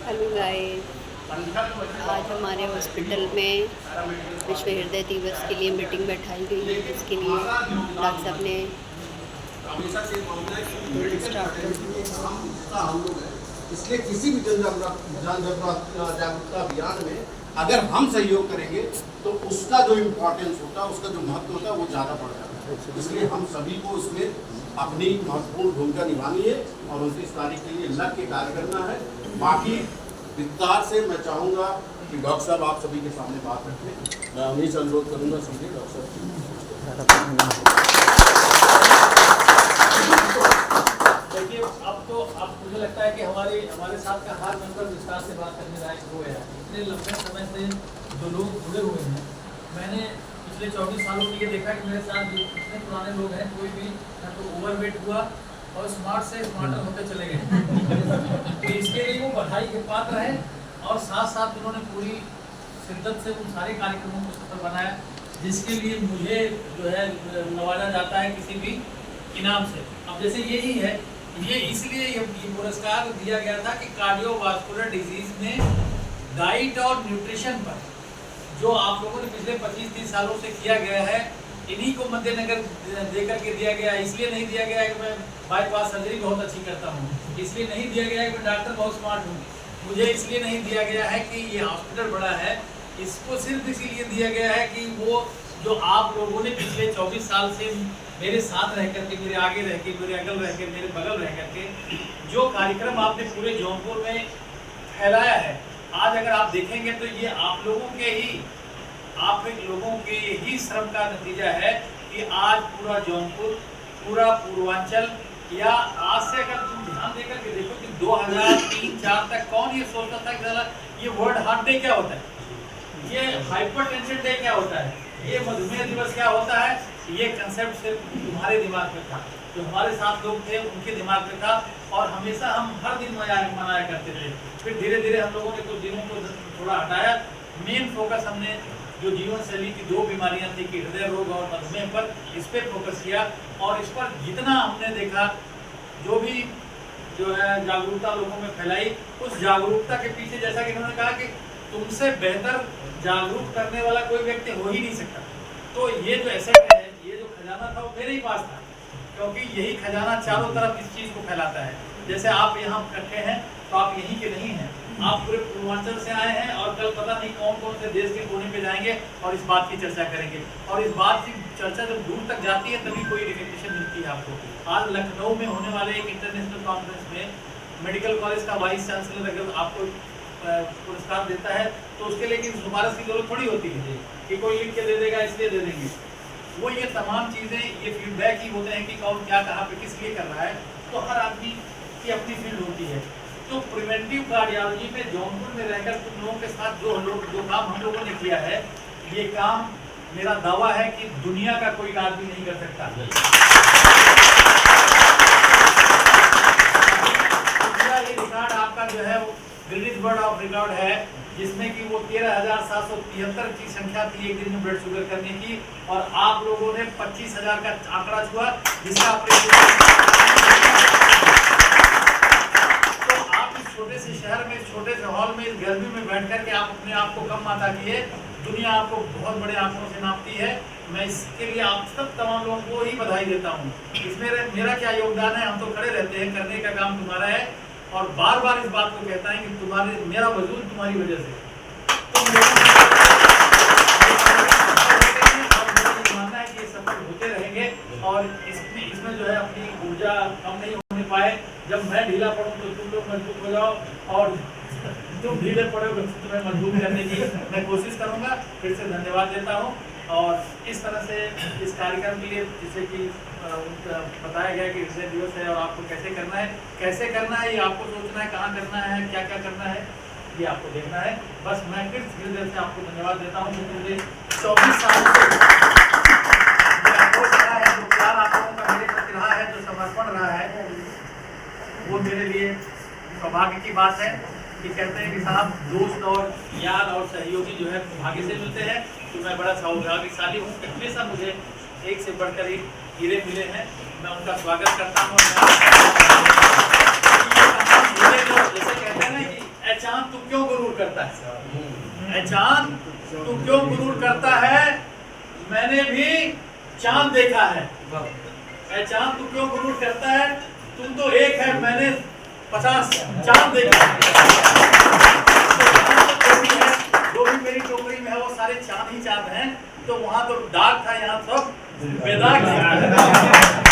Hello guys, आज हमारे hospital में विश्व हृदय दिवस के लिए मीटिंग बैठाई गई है, जिसके लिए डॉक्टर साहब ने स्टार्ट कर दिया। इसलिए किसी भी जागरूकता अभियान में अगर हम सहयोग करेंगे तो उसका जो इम्पोर्टेंस होता है, उसका जो महत्व होता है वो ज़्यादा बढ़ जाता है। इसलिए हम सभी को इसमें अपनी महत्वपूर्ण भूमिका निभानी है और 29 तारीख के लिए लग के कार्य करना है। बाकी विस्तार से मैं चाहूँगा कि डॉक्टर साहब आप सभी के सामने बात रखें। मैं उन्हीं से अनुरोध करूँगा, सीधे डॉक्टर साहब। देखिए, अब तो अब मुझे लगता है कि हमारे साथ का हर मेंबर विस्तार से बात करने लायक हो गया। इतने लंबे समय से जो लोग जुड़े हुए हैं, मैंने पिछले 24 सालों में ये देखा कि मेरे साथ जो इतने पुराने लोग हैं, कोई भी ना तो ओवरवेट हुआ और स्मार्ट से स्मार्टर होते चले गए। तो इसके लिए वो बधाई के पात्र है और साथ साथ उन्होंने पूरी शिद्दत से उन सारे कार्यक्रमों को सफल बनाया, जिसके लिए मुझे जो है नवाजा जाता है किसी भी इनाम से। अब जैसे यही है, ये इसलिए ये पुरस्कार दिया गया था कि कार्डियोवास्कुलर डिजीज में डाइट और न्यूट्रिशन पर जो आप लोगों ने पिछले 25-30 सालों से किया गया है, इन्हीं को मद्देनजर देकर के दिया गया है। इसलिए नहीं दिया गया है कि मैं बाईपास सर्जरी बहुत अच्छी करता हूँ, इसलिए नहीं दिया गया है कि मैं डॉक्टर बहुत स्मार्ट हूँ, मुझे इसलिए नहीं दिया गया है कि ये हॉस्पिटल बड़ा है। इसको सिर्फ इसीलिए दिया गया है कि वो जो आप लोगों ने पिछले 24 साल से मेरे साथ रह करके, मेरे आगे रह के, मेरे अगल रह के, मेरे बगल रह करके जो कार्यक्रम आपने पूरे जौनपुर में फैलाया है, आज अगर आप देखेंगे तो ये आप लोगों के ही श्रम का नतीजा है कि आज पूरा जौनपुर, पूरा पूर्वांचल, या आज से अगर तुम ध्यान देकर के देखो कि 2003-4 तक कौन ये सोचता था कि ये वर्ल्ड हार्ट डे क्या होता है, ये हाइपरटेंशन डे क्या होता है, ये मधुमेह दिवस क्या होता है, ये कंसेप्ट सिर्फ तुम्हारे दिमाग में था, जो हमारे साथ लोग थे उनके दिमाग में था, और हमेशा हम हर दिन मनाया करते थे। फिर धीरे धीरे हम लोगों ने कुछ दिनों को थोड़ा हटाया। मेन फोकस हमने जो जीवन शैली की 2 बीमारियां थी कि हृदय रोग और मधुमेह पर, इस पर फोकस किया, और इस पर जितना हमने देखा, जो भी जो है जागरूकता लोगों में फैलाई, उस जागरूकता के पीछे जैसा कि इन्होंने कहा कि तुमसे बेहतर जागरूक करने वाला कोई व्यक्ति हो ही नहीं सकता। तो ये जो एसेट है, ये जो खजाना था, वो मेरे ही पास था, क्योंकि यही खजाना चारों तरफ इस चीज़ को फैलाता है। जैसे आप यहाँ इकट्ठे हैं तो आप यहीं के नहीं हैं, आप पूरे पूर्वांचल से आए हैं, और कल पता नहीं कौन कौन से देश के कोने पे जाएंगे और इस बात की चर्चा करेंगे, और इस बात की चर्चा जब दूर तक जाती है तभी कोई रिकग्निशन मिलती है आपको। आज लखनऊ में होने वाले एक इंटरनेशनल कॉन्फ्रेंस में मेडिकल कॉलेज का वाइस चांसलर अगर आपको पुरस्कार देता है तो उसके लिए कि सिफारिश की जरूरत थोड़ी होती है कि कोई लिख के दे देगा इसलिए दे देंगे। वो ये तमाम चीज़ें, ये फीडबैक ही होते हैं कि कौन क्या कहाँ पे किस लिए कर रहा है। तो हर आदमी की अपनी फील्ड होती है। तो प्रिवेंटिव कार्डियोलॉजी में जौनपुर में रहकर तुम लोगों के साथ जो काम हम लोगों ने किया है, ये काम मेरा दावा है कि दुनिया का कोई आदमी नहीं कर सकता। ये रिकॉर्ड आपका जो है वो गिनीज वर्ल्ड ऑफ रिकॉर्ड है, जिसमें कि वो 13,773 की संख्या थी एक दिन में ब्लड शुगर करने की, और आप लोगों ने 25,000 का आंकड़ा छुआ, जिसका तो आप इस छोटे से शहर में, इस छोटे से हॉल में, इस गर्मी में बैठ कर के आप अपने आप को कम माता किए। दुनिया आपको बहुत बड़े आंकड़ों से नापती है। मैं इसके लिए आप सब तमाम लोगों को ही बधाई देता हूँ। इसमें मेरा क्या योगदान है, हम तो खड़े रहते हैं, करने का काम तुम्हारा है, और बार बार इस बात को कहता है कि मेरा वजूद तुम्हारी वजह से। तो मानना है कि ये सफल होते रहेंगे, और इसमें जो है अपनी ऊर्जा कम नहीं होने पाए। जब मैं ढीला पड़ूँ तो तुम लोग मजबूत हो जाओ, और तुम ढीले पड़ोगे तो तुम्हें मजबूत करने की मैं कोशिश करूँगा। फिर से धन्यवाद देता हूँ। और इस तरह से इस कार्यक्रम के लिए, जिसे कि बताया गया कि हृदय दिवस है, और आपको कैसे करना है ये आपको सोचना है, कहाँ करना है, क्या क्या करना है, ये आपको देखना है। बस मैं फिर हृदय से आपको धन्यवाद देता हूँ, क्योंकि मुझे 24 सालों से जो अप्रोच रहा है, जो प्यार आप लोगों का मेरे प्रति रहा है, जो समर्पण रहा है, वो मेरे लिए सौभाग्य की बात है। कि कहते हैं कि साहब दोस्त और यार और सहयोगी जो है भाग्य से मिलते हैं, तो मैं बड़ा सौभाग्यशाली हूँ। हमेशा मुझे एक से बढ़कर एक हीरे मिले हैं, मैं उनका स्वागत करता हूँ। जैसे कहते हैं ना कि चांद तू क्यों गुरूर करता है? ऐ चांद तू क्यों गुरूर करता है? मैंने भी चांद देखा है। ऐ चांद तू क्यों गुरूर करता है? तू तो एक है, मैंने 50 चांद देखा है। जो भी मेरी टोकरी में है वो सारे चांद ही चांद हैं। तो वहां तो दाग था, यहाँ सब बेदाग था।